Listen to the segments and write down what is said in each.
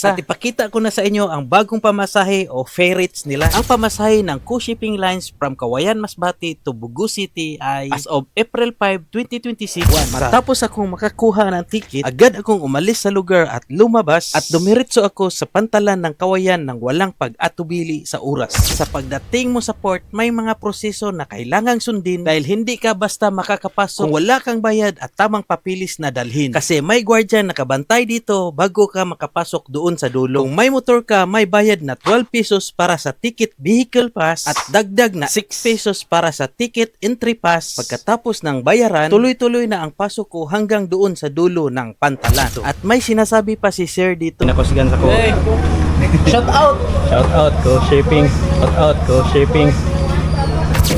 At ipakita ko na sa inyo ang bagong pamasahe o ferries nila. Ang pamasahe ng Ku Shipping Lines from Kawayan, Masbate to Bugu City ay as of April 5, 2026. Matapos akong makakuha ng ticket, agad akong umalis sa lugar at lumabas at dumiretso ako sa pantalan ng Kawayan nang walang pag-atubili sa oras. Sa pagdating mo sa port, may mga proseso na kailangang sundin dahil hindi ka basta makakapasok kung wala kang bayad at tamang papilis na dalhin. Kasi may gwardiya nakabantay dito bago ka makapasok doon sa dulo. Kung may motor ka, may bayad na 12 pesos para sa ticket vehicle pass at dagdag na 6 pesos para sa ticket entry pass. Pagkatapos ng bayaran, tuloy-tuloy na ang pasok ko hanggang doon sa dulo ng pantalan. At may sinasabi pa si Sir dito. Nakusigan sa ko. Hey! Shout out! Shout out ko shipping. Shout out ko shipping.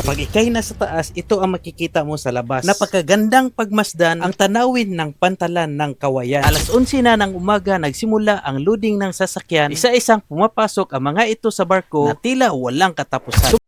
Pag ikay nasa taas, ito ang makikita mo sa labas. Napakagandang pagmasdan ang tanawin ng pantalan ng Kawayan. Alas 11 na ng umaga nagsimula ang loading ng sasakyan. Isa-isang pumapasok ang mga ito sa barko na tila walang katapusan.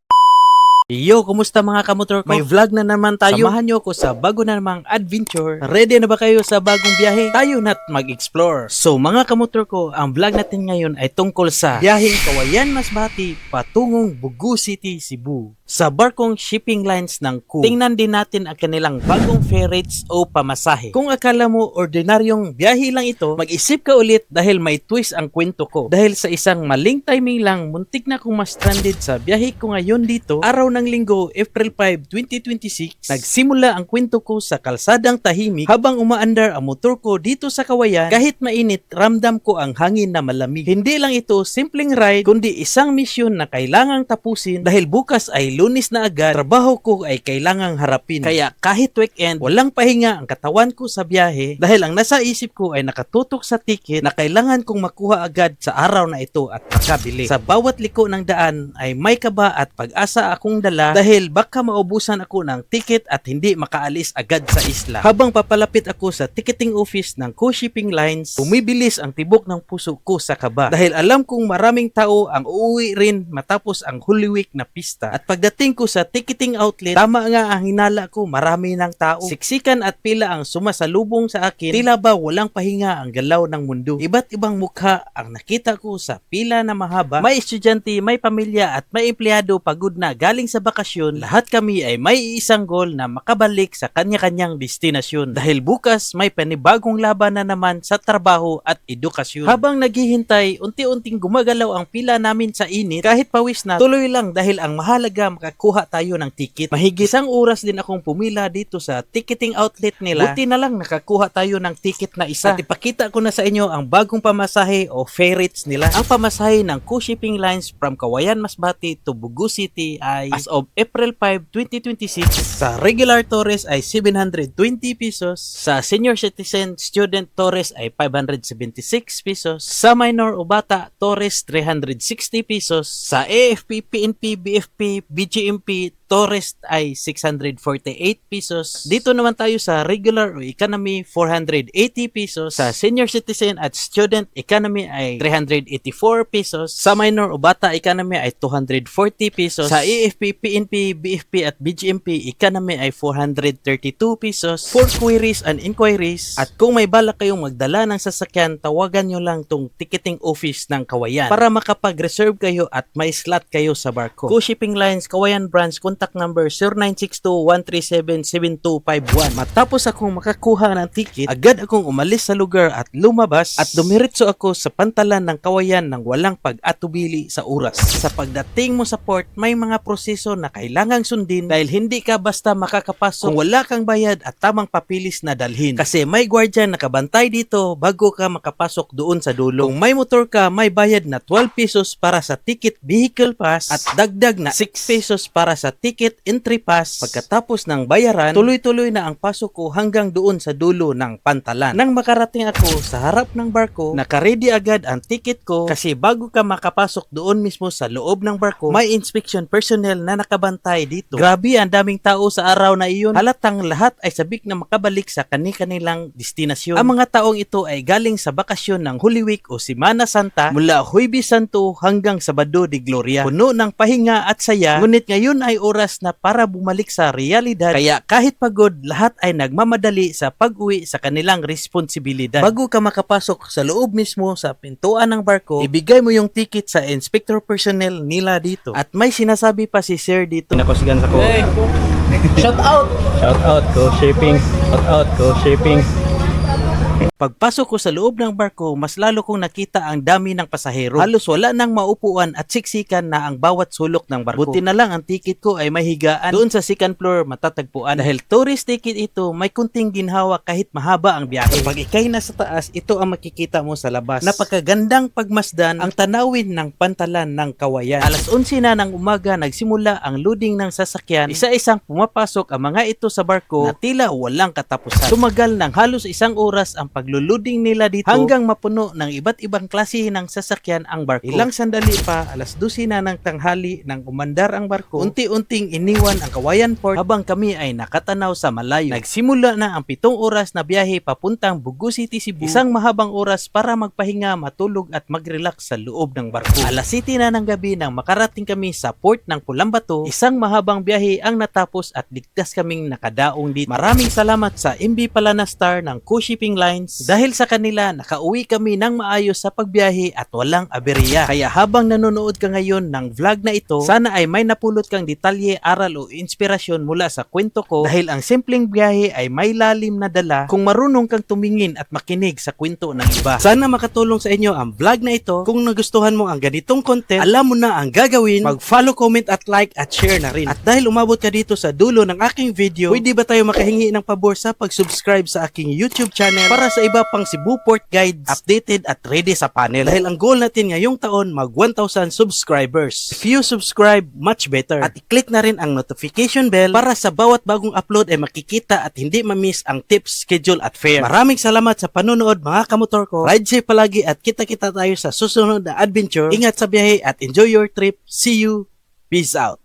Yo, kumusta mga kamotor ko? May vlog na naman tayo. Samahan nyo ko sa bago na namang adventure. Ready na ba kayo sa bagong biyahe? Tayo na't mag-explore. So mga kamotor ko, ang vlog natin ngayon ay tungkol sa biyaheng Kawayan, Masbate patungong Bugu City, Cebu. Sa barkong shipping lines ng Ku. Tingnan din natin ang kanilang bagong ferries o pamasahe. Kung akala mo ordinaryong biyahe lang ito, mag-isip ka ulit dahil may twist ang kwento ko. Dahil sa isang maling timing lang, muntik na akong ma-stranded sa biyahe ko ngayon dito. Araw ng linggo, April 5, 2026, nagsimula ang kwento ko sa kalsadang tahimik habang umaandar ang motor ko dito sa Kawayan. Kahit mainit, ramdam ko ang hangin na malamig. Hindi lang ito simpleng ride, kundi isang misyon na kailangang tapusin dahil bukas ay Lunes na agad, trabaho ko ay kailangang harapin. Kaya kahit weekend, walang pahinga ang katawan ko sa biyahe dahil ang nasa isip ko ay nakatutok sa ticket na kailangan kong makuha agad sa araw na ito at makabili. Sa bawat liko ng daan ay may kaba at pag-asa akong dala dahil baka maubusan ako ng ticket at hindi makaalis agad sa isla. Habang papalapit ako sa ticketing office ng Ku Shipping Lines, bumibilis ang tibok ng puso ko sa kaba dahil alam kong maraming tao ang uuwi rin matapos ang Holy Week na pista. At pagdating ko sa ticketing outlet, tama nga ang hinala ko, marami ng tao. Siksikan at pila ang sumasalubong sa akin, tila ba walang pahinga ang galaw ng mundo. Iba't ibang mukha ang nakita ko sa pila na mahaba. May estudyante, may pamilya at may empleyado pagod na galing sa bakasyon. Lahat kami ay may isang goal na makabalik sa kanya-kanyang destinasyon. Dahil bukas may panibagong laban na naman sa trabaho at edukasyon. Habang naghihintay, unti-unting gumagalaw ang pila namin sa init. Kahit pawis na, tuloy lang dahil ang mahalaga makakuha tayo ng ticket. Mahigit isang oras din akong pumila dito sa ticketing outlet nila. Buti na lang nakakuha tayo ng ticket na isa. At ipakita ko na sa inyo ang bagong pamasahe o ferries nila. Ang pamasahe ng Ku Shipping Lines from Kawayan, Masbate to Bugu City ay as of April 5, 2026. Sa regular tourist ay 720 pesos. Sa senior citizen student tourist ay 576 pesos. Sa minor o bata tourist 360 pesos. Sa AFP, PNP, BFP, BGMP tourist ay 648 pesos. Dito naman tayo sa regular o economy 480 pesos. Sa senior citizen at student economy ay 384 pesos. Sa minor o bata economy ay 240 pesos. Sa AFP, PNP, BFP at BGMP economy ay 432 pesos. For queries and inquiries at kung may balak kayong magdala ng sasakyan, tawagan nyo lang tong ticketing office ng Kawayan para makapag-reserve kayo at may slot kayo sa barko. Ku Shipping Lines Kawayan Branch, contact number 0962-137-7251. Matapos akong makakuha ng ticket, agad akong umalis sa lugar at lumabas at dumiretso ako sa pantalan ng Kawayan nang walang pag-atubili sa oras. Sa pagdating mo sa port, may mga proseso na kailangang sundin dahil hindi ka basta makakapasok kung wala kang bayad at tamang papilis na dalhin. Kasi may gwardiya nakabantay dito bago ka makapasok doon sa dulo. Kung may motor ka, may bayad na 12 pesos para sa ticket vehicle pass at dagdag na 6 pesos para sa ticket entry pass. Pagkatapos ng bayaran, tuloy-tuloy na ang pasok ko hanggang doon sa dulo ng pantalan. Nang makarating ako sa harap ng barko, nakaredy agad ang ticket ko kasi bago ka makapasok doon mismo sa loob ng barko, may inspection personnel na nakabantay dito. Grabe, ang daming tao sa araw na iyon. Halatang lahat ay sabik na makabalik sa kani-kanilang destinasyon. Ang mga taong ito ay galing sa bakasyon ng Holy Week o Semana Santa mula Huwebes Santo hanggang Sabado de Gloria. Puno ng pahinga at saya, ngunit ngayon ay oras oras na para bumalik sa realidad. Kaya kahit pagod, lahat ay nagmamadali sa pag-uwi sa kanilang responsibilidad. Bago ka makapasok sa loob mismo sa pintuan ng barko, ibigay mo yung ticket sa inspector personnel nila dito. At may sinasabi pa si Sir dito. Pinakosgan sa ko. Hey. Shout out. Shout out ko shipping. Shout out ko shipping. Pagpasok ko sa loob ng barko, mas lalo kong nakita ang dami ng pasahero. Halos wala nang maupuan at siksikan na ang bawat sulok ng barko. Buti na lang ang ticket ko ay may higaan. Doon sa second floor matatagpuan. Dahil tourist ticket ito, may kunting ginhawa kahit mahaba ang biyahe. Pag ikay nasa taas, ito ang makikita mo sa labas. Napakagandang pagmasdan ang tanawin ng pantalan ng Kawayan. Alas 11 na ng umaga nagsimula ang loading ng sasakyan. Isa-isang pumapasok ang mga ito sa barko na tila walang katapusan. Tumagal ng halos isang oras ang pagluluding nila dito hanggang mapuno ng iba't ibang klase ng sasakyan ang barko. Ilang sandali pa, alas 12 na ng tanghali nang umandar ang barko, unti-unting iniwan ang Kawayan Port habang kami ay nakatanaw sa malayo. Nagsimula na ang 7 oras na biyahe papuntang Bugo City, Cebu. Isang mahabang oras para magpahinga, matulog at mag-relax sa loob ng barko. Alas 7 na ng gabi nang makarating kami sa port ng Pulambato, isang mahabang biyahe ang natapos at ligtas kaming nakadaong dito. Maraming salamat sa MB Palanastar ng Co Shipping Lines. Dahil sa kanila, nakauwi kami ng maayos sa pagbiyahe at walang aberya. Kaya habang nanonood ka ngayon ng vlog na ito, sana ay may napulot kang detalye, aral o inspirasyon mula sa kwento ko dahil ang simpleng biyahe ay may lalim na dala kung marunong kang tumingin at makinig sa kwento ng iba. Sana makatulong sa inyo ang vlog na ito. Kung nagustuhan mo ang ganitong content, alam mo na ang gagawin, mag-follow, comment at like at share na rin. At dahil umabot ka dito sa dulo ng aking video, pwede ba tayo makahingi ng pabor sa pag-subscribe sa aking YouTube channel para sa iba pang Cebu Port Guides, updated at ready sa panel. Dahil ang goal natin ngayong taon, mag 1,000 subscribers. If you subscribe, much better. At i-click na rin ang notification bell para sa bawat bagong upload ay makikita at hindi ma-miss ang tips, schedule at fare. Maraming salamat sa panonood mga kamotor ko. Ride safe palagi at kita-kita tayo sa susunod na adventure. Ingat sa biyahe at enjoy your trip. See you. Peace out.